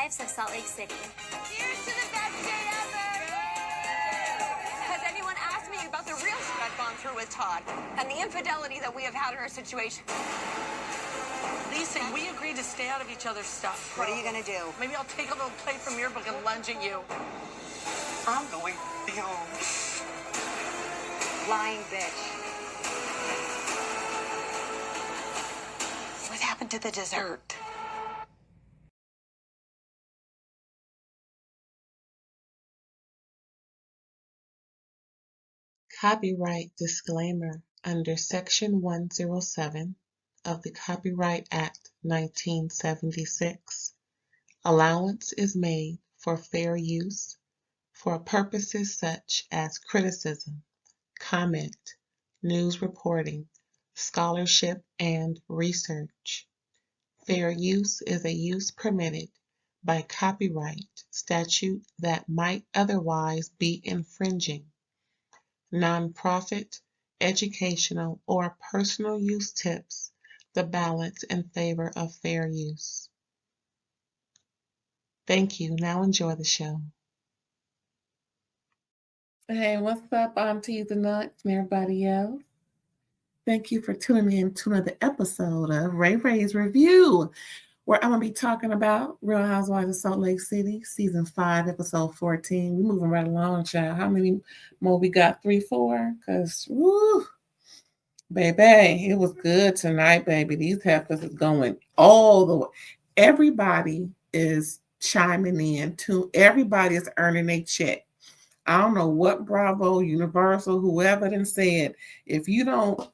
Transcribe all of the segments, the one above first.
Lives of Salt Lake City. Here's to the best day ever! Has anyone asked me about the real shit I've gone through with Todd and the infidelity that we have had in our situation? Lisa, we agreed to stay out of each other's stuff. What are you gonna do? Maybe I'll take a little plate from your book and lunge at you. I'm going home. Lying bitch. What happened to the dessert? Copyright disclaimer under Section 107 of the Copyright Act 1976. Allowance is made for fair use for purposes such as criticism, comment, news reporting, scholarship, and research. Fair use is a use permitted by copyright statute that might otherwise be infringing. Nonprofit, educational, or personal use tips the balance in favor of fair use. Thank you. Now enjoy the show. Hey, what's up, aunties and nuts and everybody else? Thank you for tuning in to another episode of RAERAEs Review, where I'm going to be talking about Real Housewives of Salt Lake City, Season 5, Episode 14. We're moving right along, child. How many more we got? 3, 4? Because, woo, baby, it was good tonight, baby. These heifers is going all the way. Everybody is chiming in, too. Everybody is earning a check. I don't know what Bravo, Universal, whoever done said, if you don't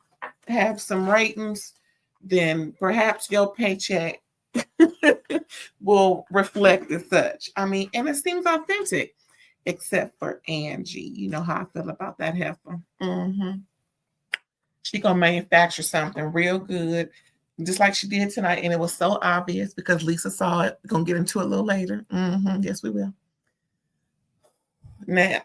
have some ratings, then perhaps your paycheck will reflect as such. I mean, and it seems authentic, except for Angie. You know how I feel about that heifer. She gonna manufacture something real good, just like she did tonight, and it was so obvious because Lisa saw it. We're gonna get into it a little later. Yes, we will. Now,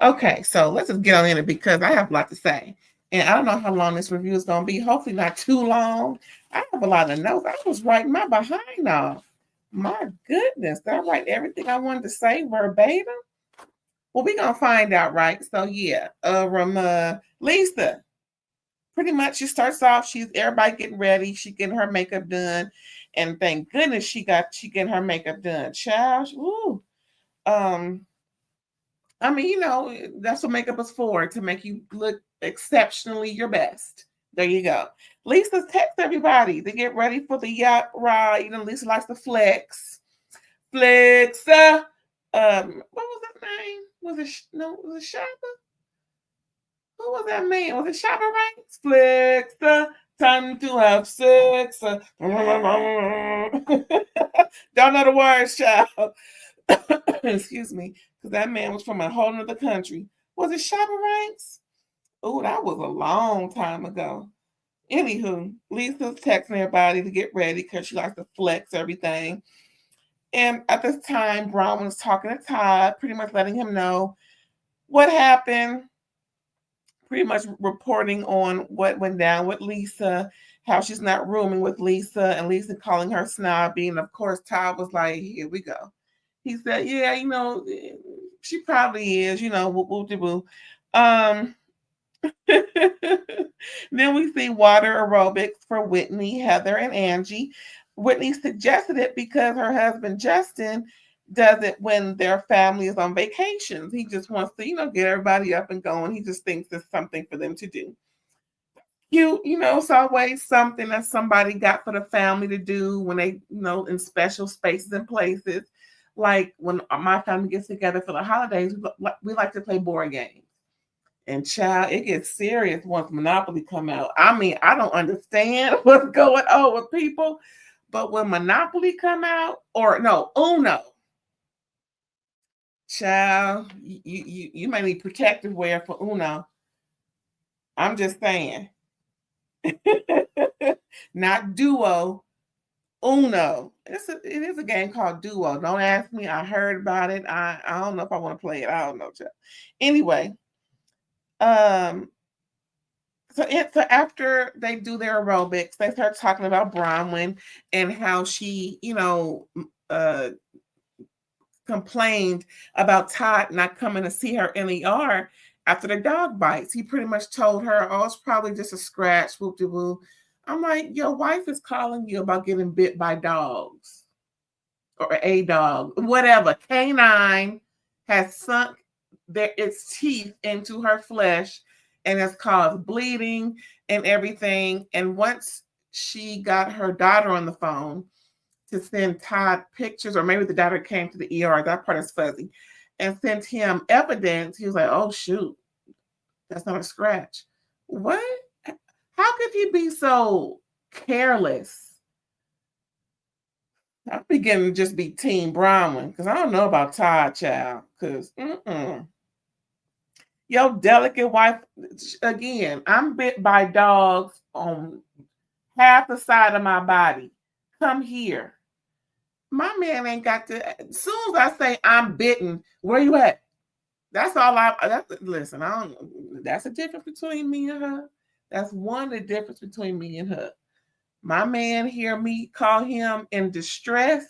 okay, so let's just get on in it because I have a lot to say. And I don't know how long this review is going to be. Hopefully not too long. I have a lot of notes. I was writing my behind off. My goodness. Did I write everything I wanted to say verbatim? Well, we're going to find out, right? So, yeah. Lisa. Pretty much she starts off. Everybody getting ready. She getting her makeup done. And thank goodness she getting her makeup done. Child. Woo. I mean, you know, that's what makeup is for, to make you look exceptionally your best. There you go. Lisa texts everybody to get ready for the yacht ride. You know, Lisa likes to flex. Flex. What was that name? Was it Shopper? Who was that man? Was it Shopper Ranks? Flex. Time to have sex. Don't know the words, child. Excuse me. Because that man was from a whole nother country. Was it Shopper Ranks? Oh, that was a long time ago. Anywho, Lisa's texting everybody to get ready because she likes to flex everything. And at this time, Bronwyn was talking to Todd, pretty much letting him know what happened, pretty much reporting on what went down with Lisa, how she's not rooming with Lisa, and Lisa calling her snobby. And of course, Todd was like, here we go. He said, yeah, you know, she probably is, you know, whoop-de-woo. Then we see water aerobics for Whitney, Heather, and Angie. Whitney suggested it because her husband, Justin, does it when their family is on vacations. He just wants to, you know, get everybody up and going. He just thinks it's something for them to do. You know, it's always something that somebody got for the family to do when they, you know, in special spaces and places. Like when my family gets together for the holidays, we like to play board games. And child, it gets serious once Monopoly come out. I mean, I don't understand what's going on with people, but when Monopoly come out, or no, Uno, child, you may need protective wear for Uno. I'm just saying. Not Duo. Uno. It is a game called Duo. Don't ask me. I heard about it. I don't know if I want to play it. I don't know. Anyway, So after they do their aerobics, they start talking about Bronwyn and how she, complained about Todd not coming to see her in the ER after the dog bites. He pretty much told her, "Oh, it's probably just a scratch, whoop de woo." I'm like, your wife is calling you about getting bit by dogs or a dog, whatever. Canine has sunk its teeth into her flesh and has caused bleeding and everything. And once she got her daughter on the phone to send Todd pictures, or maybe the daughter came to the ER, that part is fuzzy, and sent him evidence, he was like, "Oh, shoot, that's not a scratch." What? How could you be so careless? I'm beginning to just be Team Bronwyn because I don't know about Todd, child. Because your delicate wife, again, I'm bit by dogs on half the side of my body. Come here. My man ain't got to. As soon as I say I'm bitten, where you at? That's all listen, I don't. That's the difference between me and her. That's one of the difference between me and her. My man hear me call him in distress.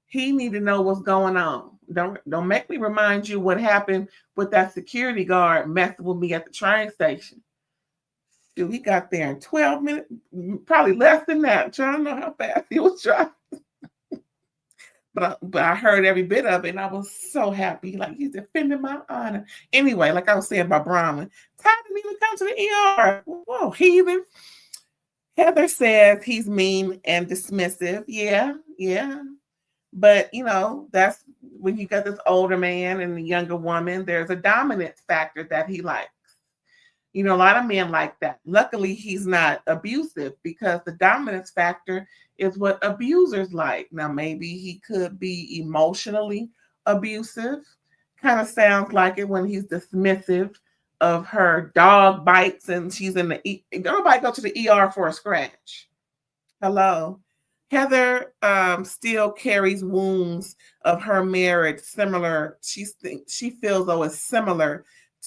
He need to know what's going on. Don't make me remind you what happened with that security guard messing with me at the train station. Dude, he got there in 12 minutes, probably less than that. I don't know how fast he was driving. But I heard every bit of it, and I was so happy. Like, he's defending my honor. Anyway, like I was saying about Bronwyn, Todd didn't even come to the ER. Whoa, heathen. Heather says he's mean and dismissive. Yeah. But, that's when you got this older man and a younger woman, there's a dominance factor that he likes. A lot of men like that. Luckily, he's not abusive because the dominance factor is what abusers like. Now, maybe he could be emotionally abusive. Kind of sounds like it when he's dismissive of her dog bites and she's in the nobody go to the ER for a scratch. Hello. Heather still carries wounds of her marriage similar. She feels though it's similar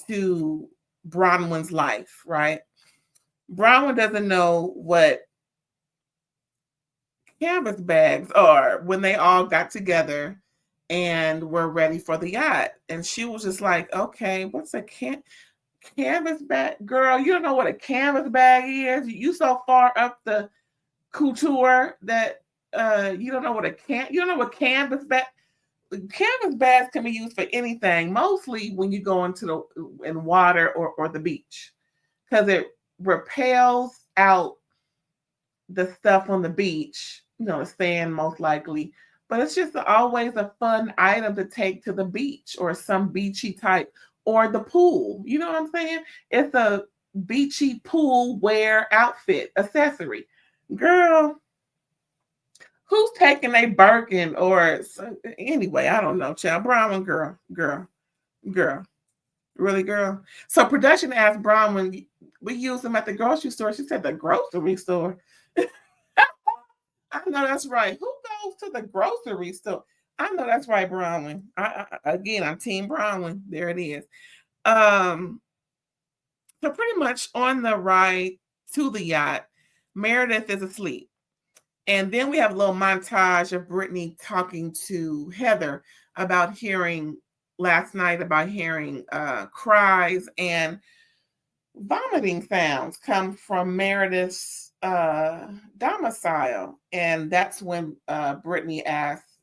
to Bronwyn's life, right? Bronwyn doesn't know what canvas bags are when they all got together and were ready for the yacht. And she was just like, okay, what's a canvas bag? Girl, you don't know what a canvas bag is. You so far up the couture that you don't know what canvas bag. Canvas bags can be used for anything, mostly when you go into in water or the beach, because it repels out the stuff on the beach, the sand most likely. But it's just always a fun item to take to the beach or some beachy type or the pool. You know what I'm saying? It's a beachy pool wear outfit accessory. Girl, who's taking a Birkin or anyway? I don't know, child. Bronwyn, girl, really, girl. So production asked Bronwyn, we use them at the grocery store. She said the grocery store. I know that's right. Who goes to the grocery store? I know that's right, Bronwyn. Again, I'm Team Bronwyn. There it is. So pretty much on the ride to the yacht, Meredith is asleep. And then we have a little montage of Brittany talking to Heather about hearing cries and vomiting sounds come from Meredith's domicile. And that's when Brittany asked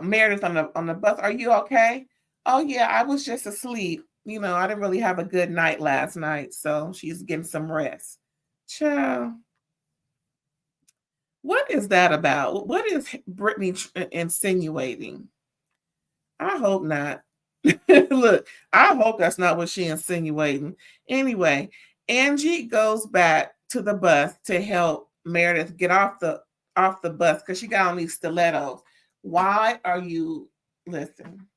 Meredith on the bus, "Are you okay?" "Oh yeah, I was just asleep. I didn't really have a good night last night." So she's getting some rest. Child, what is that about? What is Brittany insinuating? I hope not. Look, I hope that's not what she's insinuating. Anyway, Angie goes back to the bus to help Meredith get off the bus because she got on these stilettos. Why are you listen?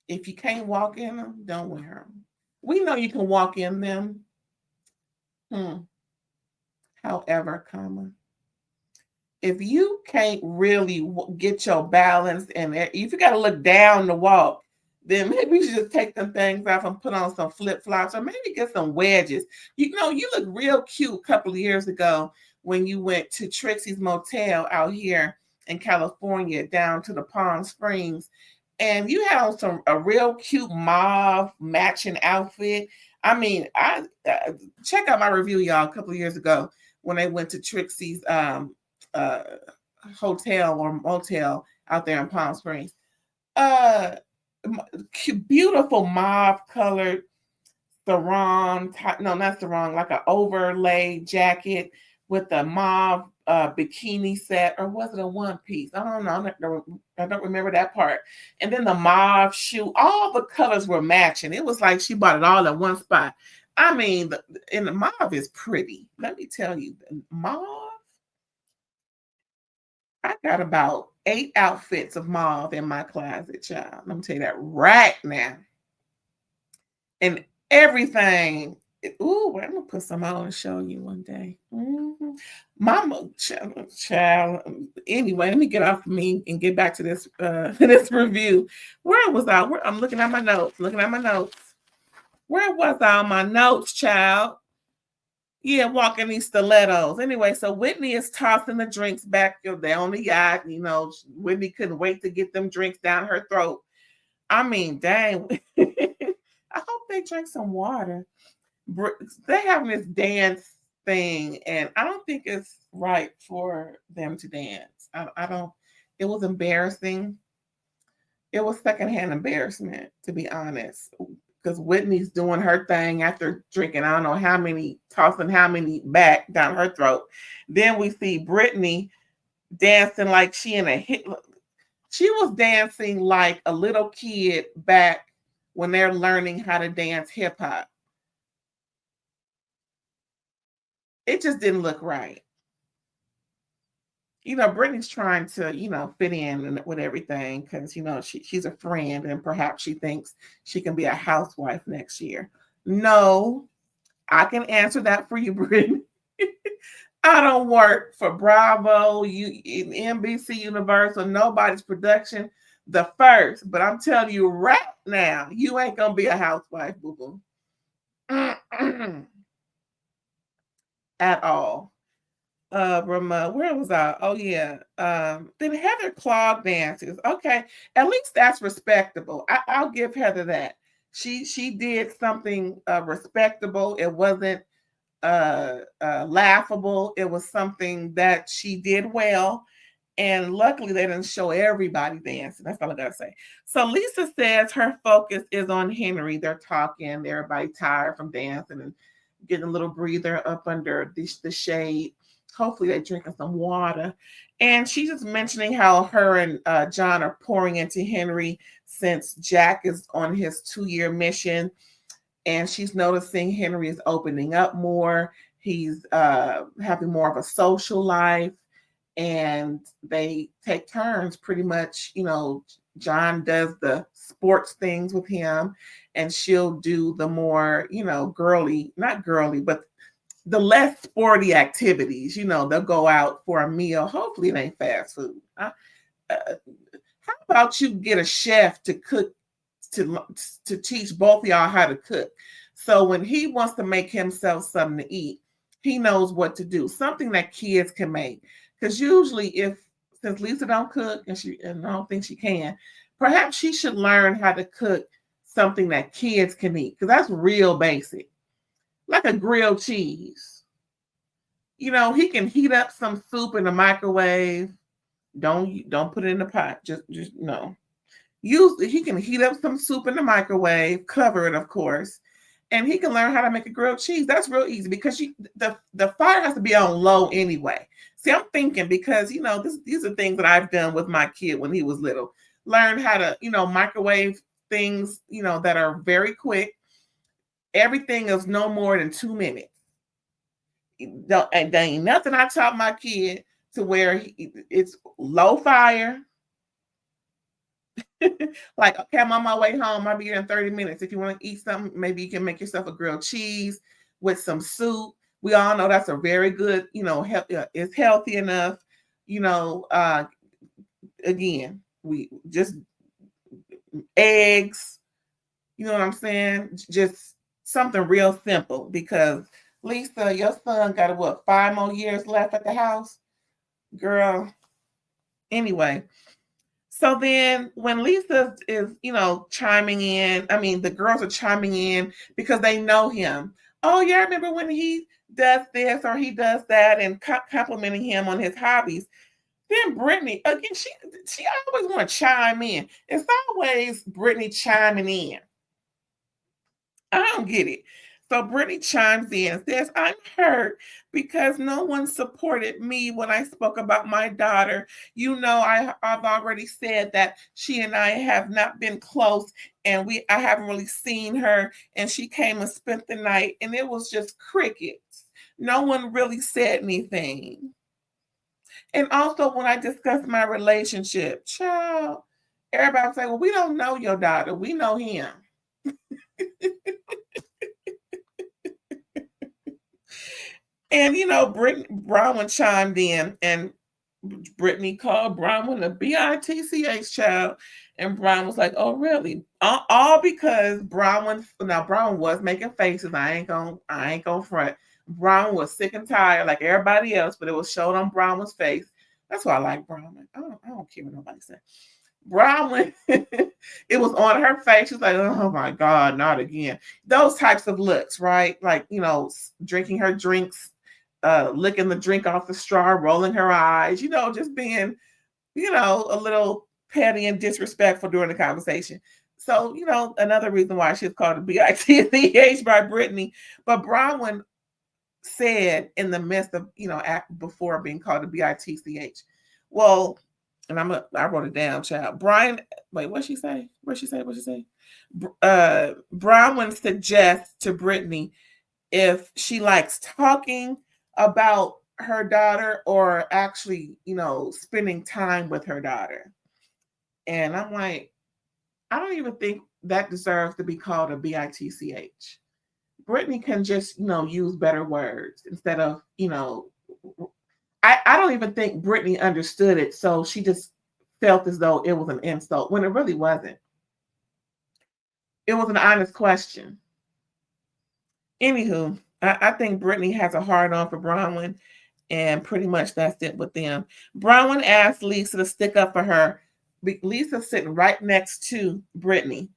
If you can't walk in them, don't wear them. We know you can walk in them. However, if you can't really get your balance and if you got to look down to walk, then maybe you should just take them things off and put on some flip-flops or maybe get some wedges. You know, you look real cute a couple of years ago when you went to Trixie's Motel out here in California down to the Palm Springs. And you had on a real cute mauve matching outfit. I mean, I check out my review, y'all, a couple of years ago when I went to Trixie's hotel or motel out there in Palm Springs. Beautiful mauve colored sarong, no, not sarong, like an overlay jacket with a mauve bikini set, or was it a one piece? I don't know. I don't remember that part. And then the mauve shoe, all the colors were matching. It was like she bought it all in one spot. I mean, and the mauve is pretty. Let me tell you, the mauve. I got about 8 outfits of mauve in my closet, child. Let me tell you that right now. And everything. Ooh, I'm gonna put some on and show you one day. Mm-hmm. Mama, child. Anyway, let me get off of me and get back to this this review. Where was I? I'm looking at my notes. Where was I on my notes, child? Yeah, walking these stilettos. Anyway, so Whitney is tossing the drinks back. They're on the yacht. You know, Whitney couldn't wait to get them drinks down her throat. I mean, dang. I hope they drink some water. They're having this dance thing, and I don't think it's right for them to dance. I don't. It was embarrassing. It was secondhand embarrassment, to be honest. Because Whitney's doing her thing after drinking, I don't know how many, tossing how many back down her throat. Then we see Brittany dancing like she in a hit. She was dancing like a little kid back when they're learning how to dance hip hop. It just didn't look right. You know, Brittany's trying to, you know, fit in with everything because, you know, she's a friend and perhaps she thinks she can be a housewife next year. No, I can answer that for you, Brittany. I don't work for Bravo, NBC Universal, nobody's production, the first. But I'm telling you right now, you ain't going to be a housewife, boo-boo. At all. Where was I? Oh yeah. Then Heather clog dances. Okay, at least that's respectable. I'll give Heather that. She did something respectable. It wasn't laughable. It was something that she did well. And luckily, they didn't show everybody dancing. That's all I gotta say. So Lisa says her focus is on Henry. They're talking. Everybody tired from dancing and getting a little breather up under the shade. Hopefully they're drinking some water. And she's just mentioning how her and John are pouring into Henry since Jack is on his 2-year mission. And she's noticing Henry is opening up more. He's having more of a social life. And they take turns pretty much. You know, John does the sports things with him. And she'll do the more, you know, girly, not girly, but the less sporty activities. You know, they'll go out for a meal. Hopefully it ain't fast food. How about you get a chef to cook, to teach both of y'all how to cook? So when he wants to make himself something to eat, he knows what to do. Something that kids can make. Because usually since Lisa don't cook and I don't think she can, perhaps she should learn how to cook something that kids can eat. Because that's real basic. Like a grilled cheese. You know, he can heat up some soup in the microwave. Don't put it in the pot. Just no. He can heat up some soup in the microwave, cover it, of course, and he can learn how to make a grilled cheese. That's real easy because the fire has to be on low anyway. See, I'm thinking because, you know, these are things that I've done with my kid when he was little. Learn how to, you know, microwave things, you know, that are very quick. Everything is no more than 2 minutes. And there ain't nothing I taught my kid to where it's low fire. Like, okay, I'm on my way home. I'll be here in 30 minutes. If you want to eat something, maybe you can make yourself a grilled cheese with some soup. We all know that's a very good, you know, it's healthy enough. You know, again, we just eggs. You know what I'm saying? Just something real simple, because Lisa, your son got what, 5 more years left at the house? Girl. Anyway, so then when Lisa is, chiming in, I mean, the girls are chiming in because they know him. Oh, yeah, I remember when he does this or he does that, and complimenting him on his hobbies. Then Brittany, again, she always want to chime in. It's always Brittany chiming in. I don't get it. So Brittany chimes in and says, I'm hurt because no one supported me when I spoke about my daughter. I've already said that she and I have not been close, and I haven't really seen her, and she came and spent the night, and it was just crickets. No one really said anything. And also when I discussed my relationship, child, everybody would say, well, we don't know your daughter. We know him. And, Bronwyn chimed in, and Brittany called Bronwyn a bitch child. And Bronwyn was like, oh, really? All because Bronwyn was making faces. I ain't gonna front. Bronwyn was sick and tired like everybody else, but it was showed on Bronwyn's face. That's why I like Bronwyn. I don't care what nobody said. Bronwyn, it was on her face. She's like, oh my God, not again. Those types of looks, right? Like, drinking her drinks, licking the drink off the straw, rolling her eyes, just being, a little petty and disrespectful during the conversation. So, another reason why she's called a bitch by Brittany. But Bronwyn said in the midst of, before being called a bitch, well, and I wrote it down, child. What'd she say? Bronwyn suggests to Brittany if she likes talking about her daughter or actually, spending time with her daughter. And I'm like, I don't even think that deserves to be called a bitch. Brittany can just, use better words instead of, I don't even think Brittany understood it. So she just felt as though it was an insult when it really wasn't. It was an honest question. Anywho, I think Brittany has a hard on for Bronwyn, and pretty much that's it with them. Bronwyn asked Lisa to stick up for her. Lisa's sitting right next to Brittany.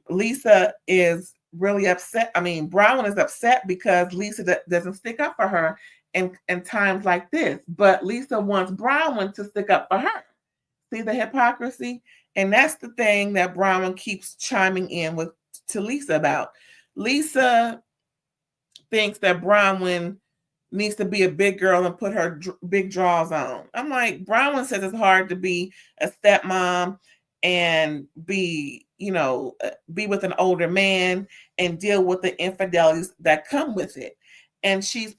Lisa is really upset. I mean, Bronwyn is upset because Lisa doesn't stick up for her in times like this. But Lisa wants Bronwyn to stick up for her. See the hypocrisy? And that's the thing that Bronwyn keeps chiming in to Lisa about. Lisa thinks that Bronwyn needs to be a big girl and put her big drawers on. I'm like, Bronwyn says it's hard to be a stepmom and be with an older man and deal with the infidelities that come with it. And she's,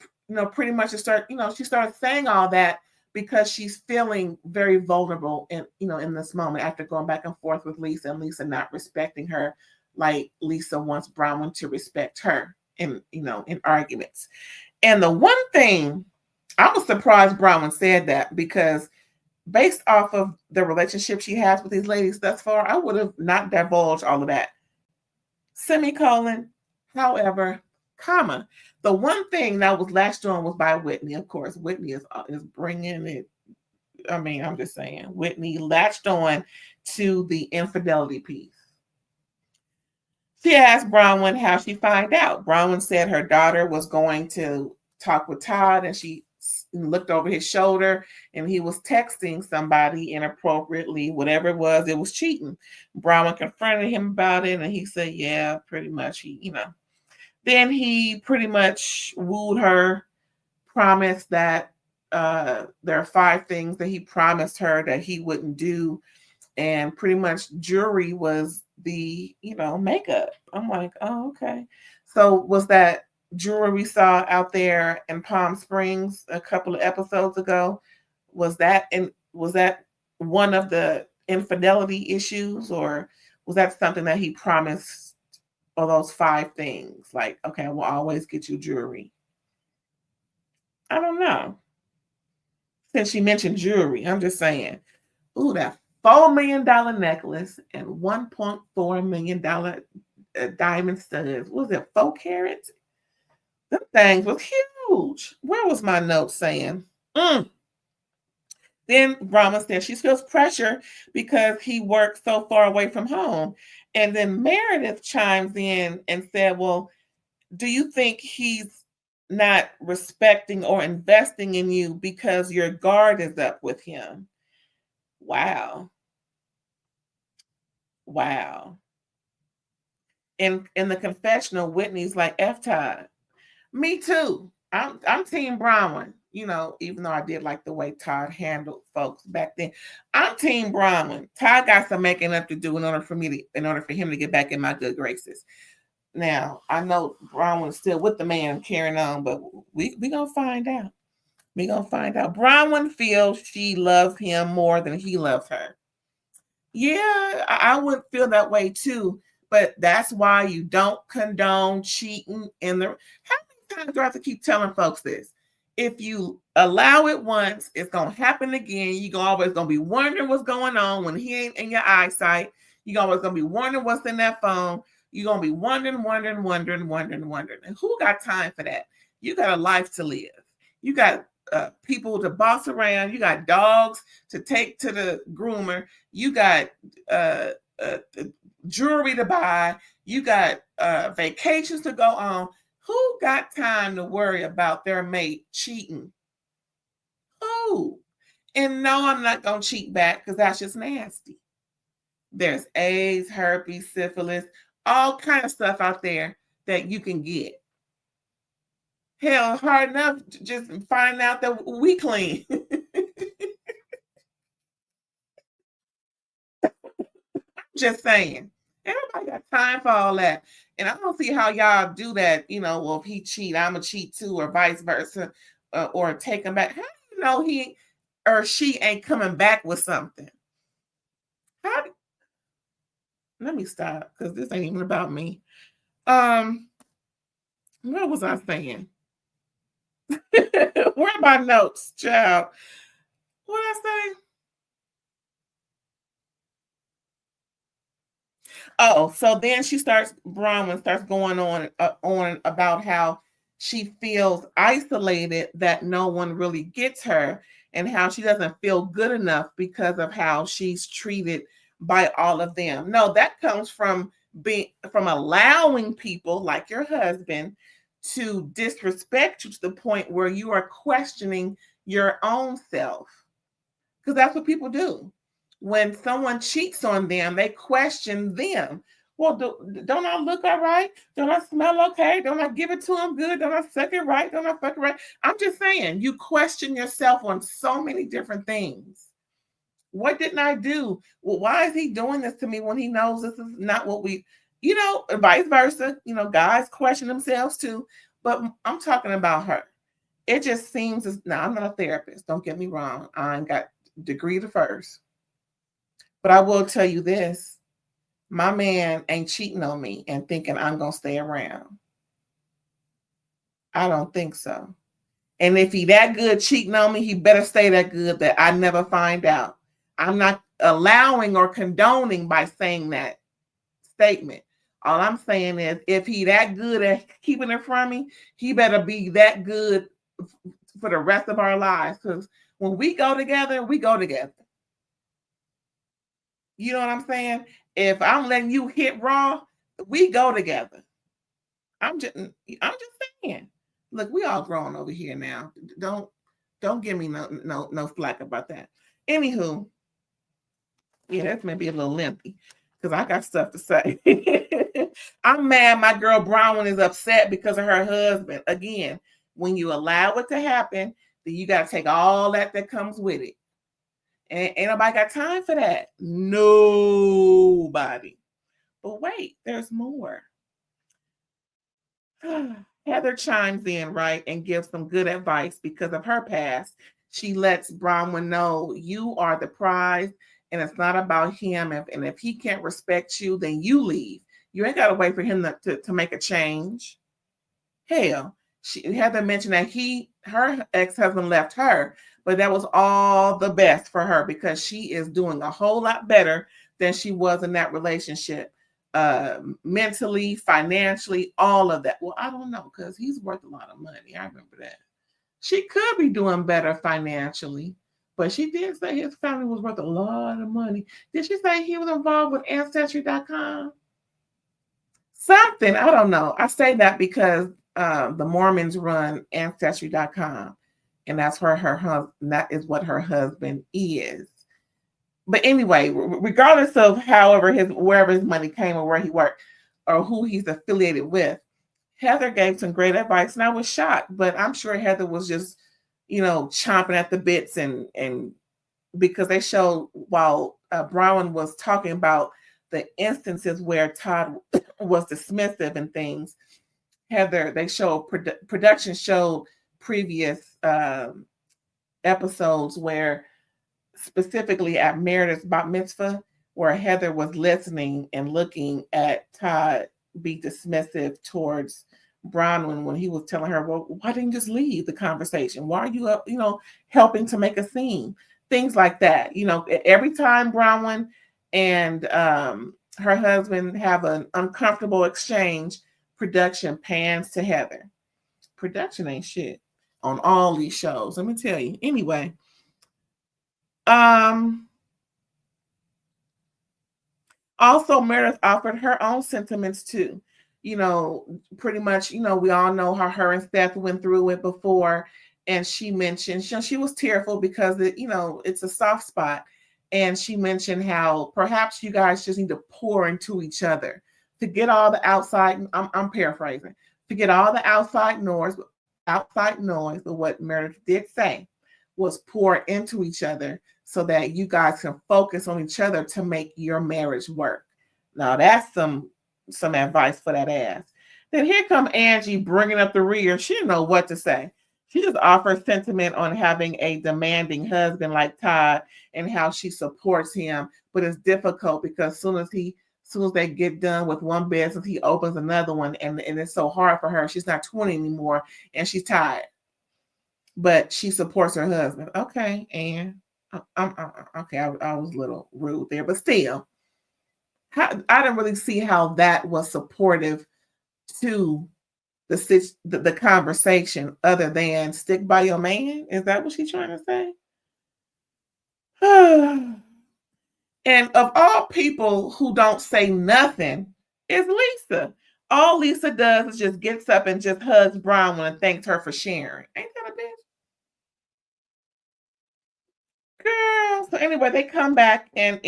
pretty much she started saying all that because she's feeling very vulnerable in this moment after going back and forth with Lisa, and Lisa not respecting her like Lisa wants Bronwyn to respect her in arguments. And the one thing, I was surprised Bronwyn said that, because based off of the relationship she has with these ladies thus far, I would have not divulged all of that. Semicolon, however, comma. The one thing that was latched on was by Whitney. Of course, Whitney is bringing it. I mean, I'm just saying, Whitney latched on to the infidelity piece. She asked Bronwyn how she found out. Bronwyn said her daughter was going to talk with Todd, and she looked over his shoulder and he was texting somebody inappropriately. Whatever it was cheating. Bronwyn confronted him about it, and he said, yeah, pretty much. Then he pretty much wooed her, promised that there are 5 things that he promised her that he wouldn't do, and pretty much jewelry was the makeup. I'm like, oh, okay. So was that jewelry we saw out there in Palm Springs a couple of episodes ago, was that one of the infidelity issues, or was that something that he promised, or those 5 things, like, okay, I will always get you jewelry? I don't know. Since she mentioned jewelry, I'm just saying, ooh, that $4 million necklace and $1.4 million diamond studs. Was it 4 carats? Them things was huge. Where was my note saying? Then Brahma said she feels pressure because he works so far away from home. And then Meredith chimes in and said, well, do you think he's not respecting or investing in you because your guard is up with him? Wow. Wow. In the confessional, Whitney's like, F Todd. Me too. I'm Team Bronwyn. You know, even though I did like the way Todd handled folks back then. I'm Team Bronwyn. Todd got some making up to do in order for him to get back in my good graces. Now, I know Bronwyn's still with the man carrying on, but we gonna find out. We gonna find out. Bronwyn feels she loves him more than he loves her. Yeah, I would feel that way too. But that's why you don't condone cheating in the. How many times do I have to keep telling folks this? If you allow it once, it's gonna happen again. You're always gonna be wondering what's going on when he ain't in your eyesight. You're always gonna be wondering what's in that phone. You're gonna be wondering. And who got time for that? You got a life to live. You got people to boss around. You got dogs to take to the groomer. You got jewelry to buy. You got vacations to go on. Who got time to worry about their mate cheating? Who? And no, I'm not going to cheat back because that's just nasty. There's AIDS, herpes, syphilis, all kind of stuff out there that you can get. Hell, hard enough to just find out that we clean. Just saying. Everybody got time for all that. And I don't see how y'all do that. You know, well, if he cheat, I'm a cheat too, or vice versa, or take him back. How do you know he or she ain't coming back with something? Let me stop because this ain't even about me. What was I saying? Where are my notes, child? What did I say? Oh, so then Bronwyn starts going on about how she feels isolated, that no one really gets her, and how she doesn't feel good enough because of how she's treated by all of them. No, that comes from allowing people like your husband to disrespect you to the point where you are questioning your own self. Because that's what people do. When someone cheats on them, they question them. Well, don't I look all right? Don't I smell okay? Don't I give it to him good? Don't I suck it right? Don't I fuck it right? I'm just saying, you question yourself on so many different things. What didn't I do? Well, why is he doing this to me when he knows this is not what we, and vice versa. Guys question themselves too. But I'm talking about her. It just seems now I'm not a therapist. Don't get me wrong. I ain't got degree to first. But I will tell you this. My man ain't cheating on me and thinking I'm going to stay around. I don't think so. And if he that good cheating on me, he better stay that good that I never find out. I'm not allowing or condoning by saying that statement. All I'm saying is if he that good at keeping it from me, he better be that good for the rest of our lives. Because when we go together, we go together. You know what I'm saying? If I'm letting you hit raw, we go together. I'm just saying. Look, we all grown over here now. Don't give me no flack about that. Anywho, yeah, that's maybe a little lengthy because I got stuff to say. I'm mad my girl Bronwyn is upset because of her husband. Again, when you allow it to happen, then you got to take all that comes with it. And ain't nobody got time for that. Nobody. But wait, there's more. Heather chimes in, right, and gives some good advice because of her past. She lets Bronwyn know you are the prize and it's not about him. And if he can't respect you, then you leave. You ain't got to wait for him to make a change. Hell, Heather mentioned that her ex-husband left her, but that was all the best for her because she is doing a whole lot better than she was in that relationship. Mentally, financially, all of that. Well, I don't know because he's worth a lot of money. I remember that. She could be doing better financially, but she did say his family was worth a lot of money. Did she say he was involved with Ancestry.com? Something, I don't know. I say that because the Mormons run Ancestry.com, and that's where her husband, that is what her husband is. But anyway, regardless of however wherever his money came or where he worked or who he's affiliated with, Heather gave some great advice, and I was shocked. But I'm sure Heather was just, chomping at the bits, and because they showed while Bronwyn was talking about the instances where Todd was dismissive and things, Heather, they showed production showed previous episodes where specifically at Meredith's bat mitzvah, where Heather was listening and looking at Todd be dismissive towards Bronwyn when he was telling her, well, why didn't you just leave the conversation? Why are you, helping to make a scene? Things like that. Every time Bronwyn and her husband have an uncomfortable exchange, production pans to Heather. Production ain't shit on all these shows. Let me tell you. Anyway, also Meredith offered her own sentiments too. Pretty much, we all know how her and Seth went through it before. And she mentioned she was tearful because it's a soft spot. And she mentioned how perhaps you guys just need to pour into each other to get all the outside. I'm paraphrasing, to get all the outside noise. But what Meredith did say was pour into each other so that you guys can focus on each other to make your marriage work. Now that's some advice for that ass. Then here come Angie bringing up the rear. She didn't know what to say. She just offers sentiment on having a demanding husband like Todd and how she supports him, but it's difficult because as soon as they get done with one business, he opens another one, and it's so hard for her. She's not 20 anymore, and she's tired. But she supports her husband. Okay, and okay, I was a little rude there, but still, I didn't really see how that was supportive to the conversation other than stick by your man. Is that what she's trying to say? And of all people who don't say nothing is Lisa. All Lisa does is just gets up and just hugs Bronwyn and thanks her for sharing. Ain't that a bitch? Girl. So anyway, they come back and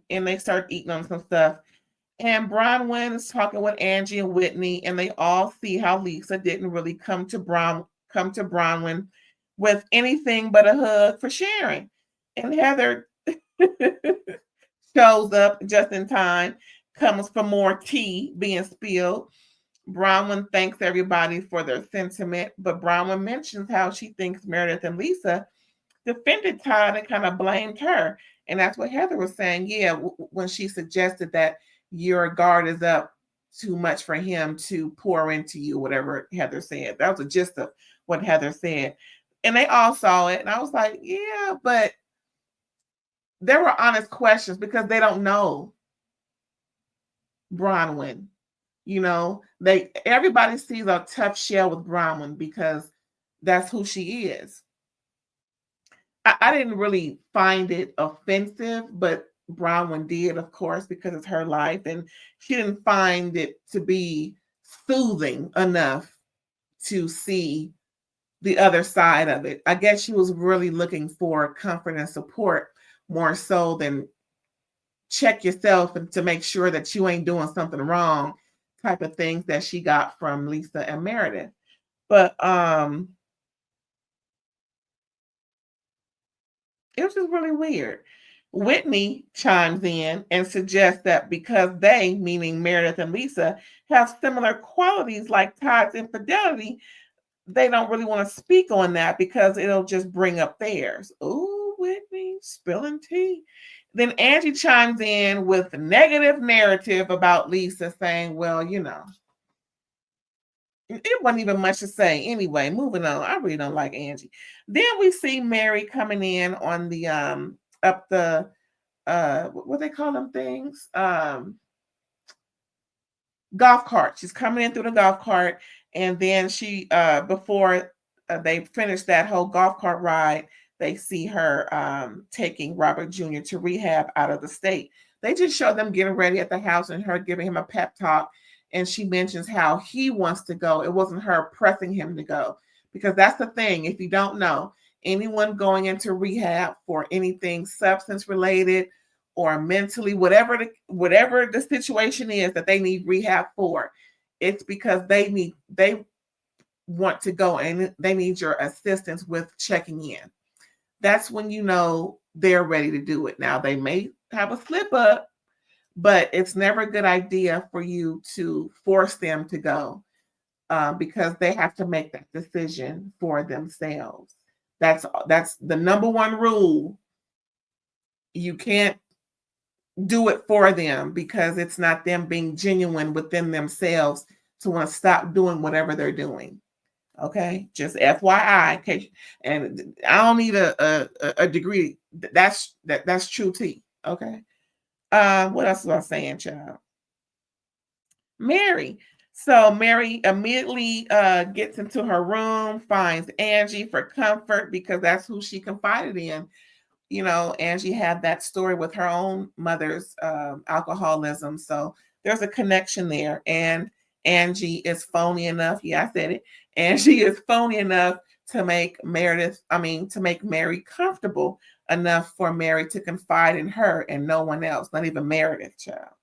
they start eating on some stuff. And Bronwyn is talking with Angie and Whitney, and they all see how Lisa didn't really come to Bronwyn with anything but a hug for sharing. And Heather shows up just in time, comes for more tea being spilled. Bronwyn thanks everybody for their sentiment, but Bronwyn mentions how she thinks Meredith and Lisa defended Todd and kind of blamed her. And that's what Heather was saying. Yeah, when she suggested that your guard is up too much for him to pour into you, whatever Heather said. That was the gist of what Heather said. And they all saw it. And I was like, yeah, but there were honest questions because they don't know Bronwyn. Everybody sees a tough shell with Bronwyn because that's who she is. I didn't really find it offensive, but Bronwyn did, of course, because it's her life, and she didn't find it to be soothing enough to see the other side of it. I guess she was really looking for comfort and support more so than check yourself and to make sure that you ain't doing something wrong type of things that she got from Lisa and Meredith. But it was just really weird. Whitney chimes in and suggests that because they, meaning Meredith and Lisa, have similar qualities like Todd's infidelity, they don't really want to speak on that because it'll just bring up theirs. Ooh, Whitney, spilling tea. Then Angie chimes in with a negative narrative about Lisa, saying, well, it wasn't even much to say. Anyway, moving on. I really don't like Angie. Then we see Mary coming in on the up the what they call them things? Golf cart. She's coming in through the golf cart, and then she before they finish that whole golf cart ride, they see her taking Robert Jr. to rehab out of the state. They just show them getting ready at the house and her giving him a pep talk, and she mentions how he wants to go. It wasn't her pressing him to go, because that's the thing. If you don't know, anyone going into rehab for anything substance related or mentally, whatever the situation is that they need rehab for, it's because they want to go and they need your assistance with checking in. That's when you know they're ready to do it. Now they may have a slip up, but it's never a good idea for you to force them to go because they have to make that decision for themselves. That's the number one rule. You can't do it for them because it's not them being genuine within themselves to want to stop doing whatever they're doing. Okay, just FYI. And I don't need a degree. That's true tea. Okay. What else was I saying, child? Mary. So Mary immediately gets into her room, finds Angie for comfort because that's who she confided in. You know, Angie had that story with her own mother's alcoholism. So there's a connection there. And Angie is phony enough. Yeah, I said it. Angie is phony enough to make Mary comfortable enough for Mary to confide in her and no one else, not even Meredith, child.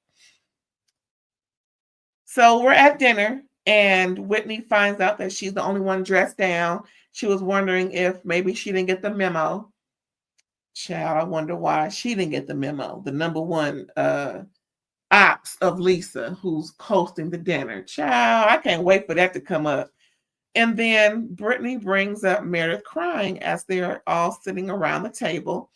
So we're at dinner and Whitney finds out that she's the only one dressed down. She was wondering if maybe she didn't get the memo. Child, I wonder why she didn't get the memo. The number one ops of Lisa, who's hosting the dinner. Child, I can't wait for that to come up. And then Brittany brings up Meredith crying as they're all sitting around the table.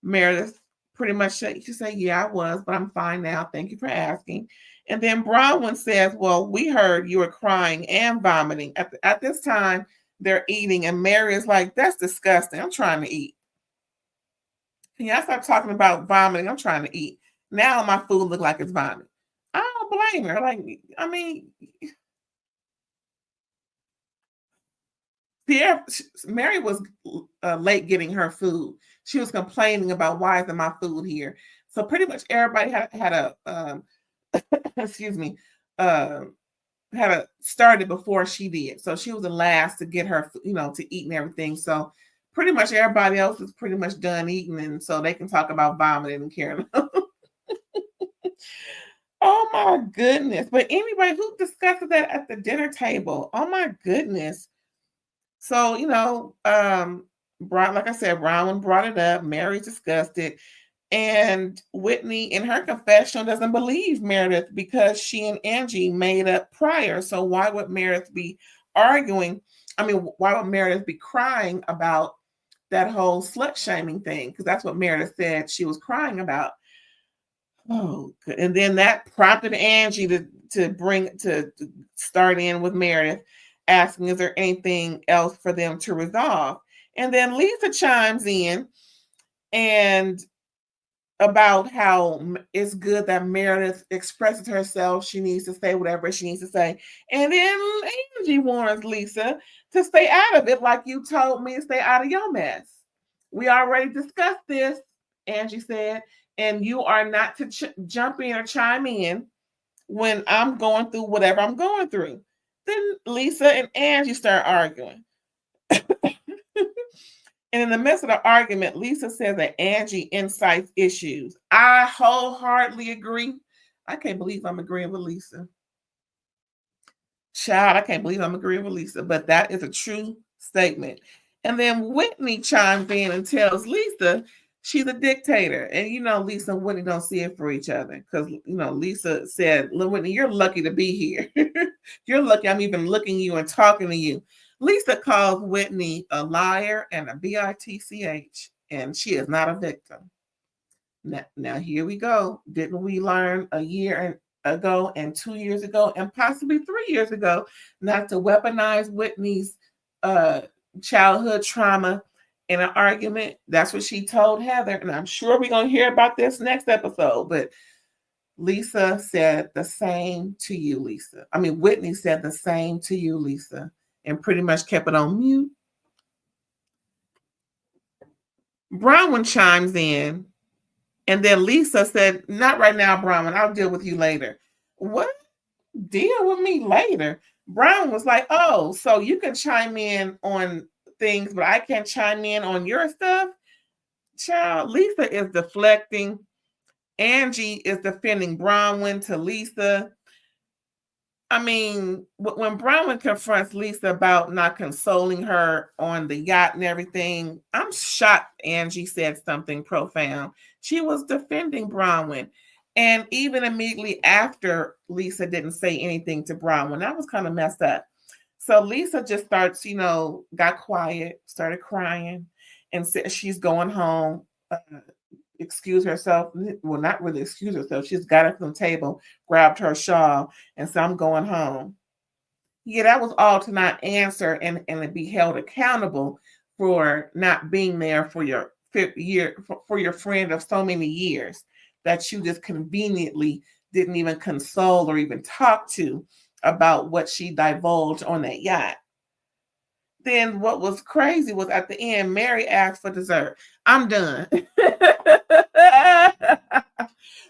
Meredith pretty much she said, yeah, I was, but I'm fine now. Thank you for asking. And then Bronwyn says, well, we heard you were crying and vomiting. At this time, they're eating, and Mary is like, that's disgusting. I'm trying to eat. Can y'all stop talking about vomiting? I'm trying to eat. Now my food look like it's vomit. I don't blame her. Like, I mean, Mary was late getting her food. She was complaining about why isn't my food here. So pretty much everybody had a excuse me, had a started before she did. So she was the last to get her, to eat and everything. So pretty much everybody else is pretty much done eating, and so they can talk about vomiting and carrying on. Oh my goodness. But anyway, who discussed that at the dinner table? Oh my goodness. So, like I said, Bronwyn brought it up. Mary discussed it. And Whitney, in her confession, doesn't believe Meredith because she and Angie made up prior. So why would Meredith be arguing? Why would Meredith be crying about that whole slut shaming thing? Because that's what Meredith said she was crying about. Oh, good. And then that prompted Angie to start in with Meredith, asking, is there anything else for them to resolve? And then Lisa chimes in and about how it's good that Meredith expresses herself. She needs to say whatever she needs to say. And then Angie warns Lisa to stay out of it, like you told me to stay out of your mess. We already discussed this, Angie said, and you are not to jump in or chime in when I'm going through whatever I'm going through. Then Lisa and Angie start arguing. And in the midst of the argument, Lisa says that Angie incites issues. I wholeheartedly agree. I can't believe I'm agreeing with Lisa. Child, I can't believe I'm agreeing with Lisa, but that is a true statement. And then Whitney chimes in and tells Lisa she's a dictator. And Lisa and Whitney don't see it for each other because, Lisa said, Whitney, you're lucky to be here. You're lucky I'm even looking at you and talking to you. Lisa calls Whitney a liar and a bitch, and she is not a victim. Now here we go. Didn't we learn a year ago and 2 years ago and possibly 3 years ago, not to weaponize Whitney's childhood trauma in an argument. That's what she told Heather. And I'm sure we're going to hear about this next episode. But Lisa said the same to you, Lisa. I mean, Whitney said the same to you, Lisa, and pretty much kept it on mute. Bronwyn chimes in, and then Lisa said, not right now, Bronwyn. I'll deal with you later. What? Deal with me later? Brown was like, oh, so you can chime in on things, but I can't chime in on your stuff? Child, Lisa is deflecting. Angie is defending Bronwyn to Lisa. I mean, when Bronwyn confronts Lisa about not consoling her on the yacht and everything, I'm shocked Angie said something profound. She was defending Bronwyn. And even immediately after Lisa didn't say anything to Bronwyn, that was kind of messed up. So Lisa just starts, got quiet, started crying, and said she's going home. Excuse herself. Well, not really excuse herself. She's got up from the table, grabbed her shawl, and said, I'm going home. Yeah, that was all to not answer and be held accountable for not being there for your friend of so many years that you just conveniently didn't even console or even talk to about what she divulged on that yacht. Then what was crazy was at the end, Mary asked for dessert. I'm done.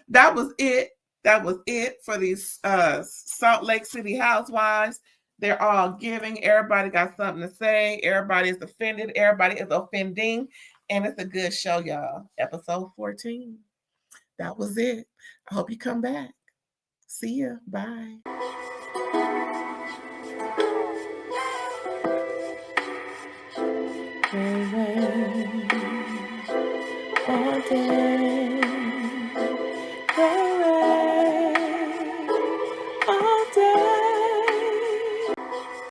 That was it. That was it for these Salt Lake City housewives. They're all giving. Everybody got something to say. Everybody is offended. Everybody is offending. And it's a good show, y'all. Episode 14. That was it. I hope you come back. See ya. Bye. All day.